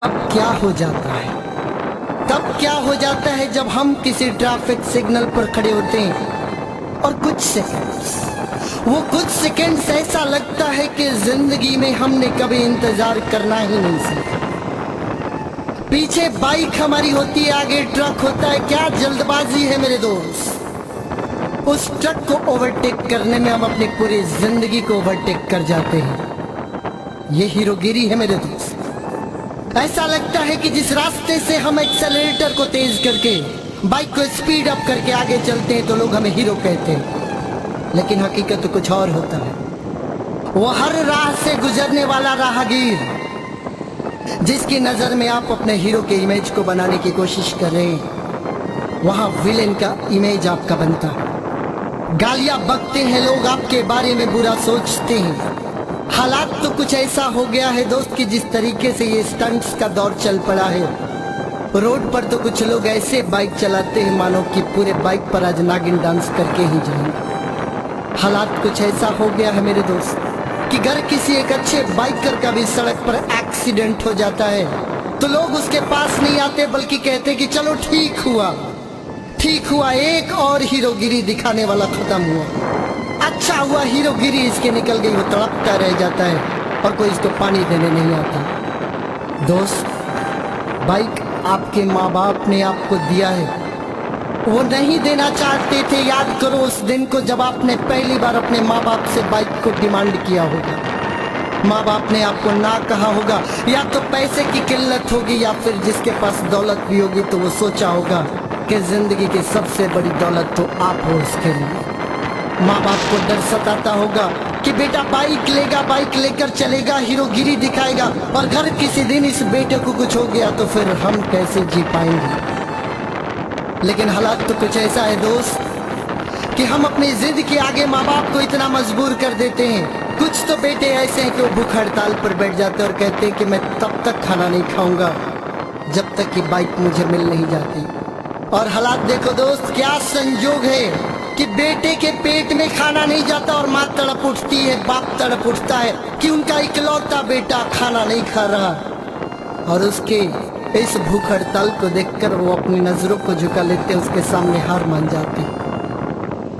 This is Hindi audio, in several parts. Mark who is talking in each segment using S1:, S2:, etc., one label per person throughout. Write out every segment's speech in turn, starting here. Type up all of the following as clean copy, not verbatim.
S1: अब क्या हो जाता है, तब क्या हो जाता है जब हम किसी ट्रैफिक सिग्नल पर खड़े होते हैं और कुछ सेकंड्स ऐसा लगता है कि जिंदगी में हमने कभी इंतजार करना ही नहीं सीखा। पीछे बाइक हमारी होती है, आगे ट्रक होता है, क्या जल्दबाजी है मेरे दोस्त। उस ट्रक को ओवरटेक करने में हम अपनी पूरी जिंदगी को ओवरटेक कर जाते हैं। ये हीरोगिरी है मेरे दोस्त। ऐसा लगता है कि जिस रास्ते से हम एक्सेलरेटर को तेज करके बाइक को स्पीड अप करके आगे चलते हैं तो लोग हमें हीरो कहते हैं, लेकिन हकीकत तो कुछ और होता है। वो हर राह से गुजरने वाला राहगीर जिसकी नजर में आप अपने हीरो के इमेज को बनाने की कोशिश कर रहे हैं, वहां विलेन का इमेज आपका बनता है। गालियां बकते हैं लोग, आपके बारे में बुरा सोचते हैं। हालात तो कुछ ऐसा हो गया है दोस्त कि जिस तरीके से ये स्टंट्स का दौर चल पड़ा है, रोड पर तो कुछ लोग ऐसे बाइक चलाते हैं मानो कि पूरे बाइक पर आज नागिन डांस करके ही जाएंगे। हालात कुछ ऐसा हो गया है मेरे दोस्त कि अगर किसी एक अच्छे बाइकर का भी सड़क पर एक्सीडेंट हो जाता है तो लोग उसके पास नहीं आते, बल्कि कहते कि चलो ठीक हुआ, एक और हीरोगिरी दिखाने वाला खत्म हुआ। अच्छा हुआ हीरोगिरी इसके निकल गई, वो तड़पता रह जाता है और कोई इसको पानी देने नहीं आता। दोस्त, बाइक आपके माँ बाप ने आपको दिया है, वो नहीं देना चाहते थे। याद करो उस दिन को जब आपने पहली बार अपने माँ बाप से बाइक को डिमांड किया होगा। माँ बाप ने आपको ना कहा होगा, या तो पैसे की किल्लत होगी या फिर जिसके पास दौलत भी होगी तो वो सोचा होगा कि जिंदगी की सबसे बड़ी दौलत तो आप हो उसके लिए। माँ बाप को डर सताता होगा कि बेटा बाइक लेगा, बाइक लेकर चलेगा, हीरोगिरी दिखाएगा, और घर किसी दिन इस बेटे को कुछ हो गया तो फिर हम कैसे जी पाएंगे। लेकिन हालात तो कुछ ऐसा है दोस्त कि हम अपनी जिद के आगे माँ बाप को इतना मजबूर कर देते हैं। कुछ तो बेटे ऐसे हैं कि वो भूख हड़ताल पर बैठ जाते हैं और कहते हैं कि मैं तब तक खाना नहीं खाऊंगा जब तक कि बाइक मुझे मिल नहीं जाती। और हालात देखो दोस्त, क्या संजोग है कि बेटे के पेट में खाना नहीं जाता और माँ तड़प उठती है, बाप तड़प उठता है कि उनका इकलौता बेटा खाना नहीं खा रहा, और उसके इस भूख हड़ताल को देखकर वो अपनी नजरों को झुका लेते, उसके सामने हार मान जाते।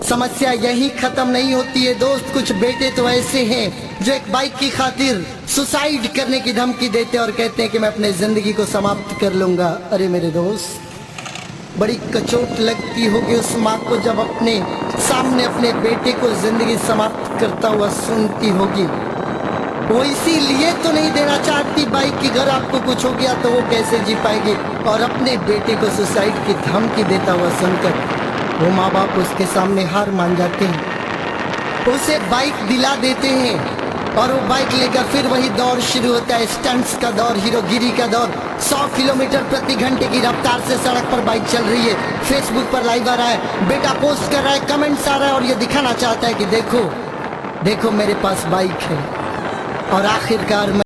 S1: समस्या यही खत्म नहीं होती है दोस्त। कुछ बेटे तो ऐसे हैं जो एक बाइक की खातिर सुसाइड करने की धमकी देते और कहते हैं कि मैं अपने जिंदगी को समाप्त कर लूंगा। अरे मेरे दोस्त, बड़ी कचोट लगती होगी उस माँ को जब अपने सामने अपने बेटे को जिंदगी समाप्त करता हुआ सुनती होगी। वो इसीलिए तो नहीं देना चाहती बाइक की, घर आपको कुछ हो गया तो वो कैसे जी पाएगी, और अपने बेटे को सुसाइड की धमकी देता हुआ सुनकर वो माँ बाप उसके सामने हार मान जाते हैं। उसे बाइक दिला देते हैं और वो बाइक लेकर फिर वही दौर शुरू होता है, स्टंट्स का दौर, हीरोगिरी का दौर। 100 किलोमीटर प्रति घंटे की रफ्तार से सड़क पर बाइक चल रही है, फेसबुक पर लाइव आ रहा है, बेटा पोस्ट कर रहा है, कमेंट्स आ रहा है, और ये दिखाना चाहता है कि देखो मेरे पास बाइक है। और आखिरकार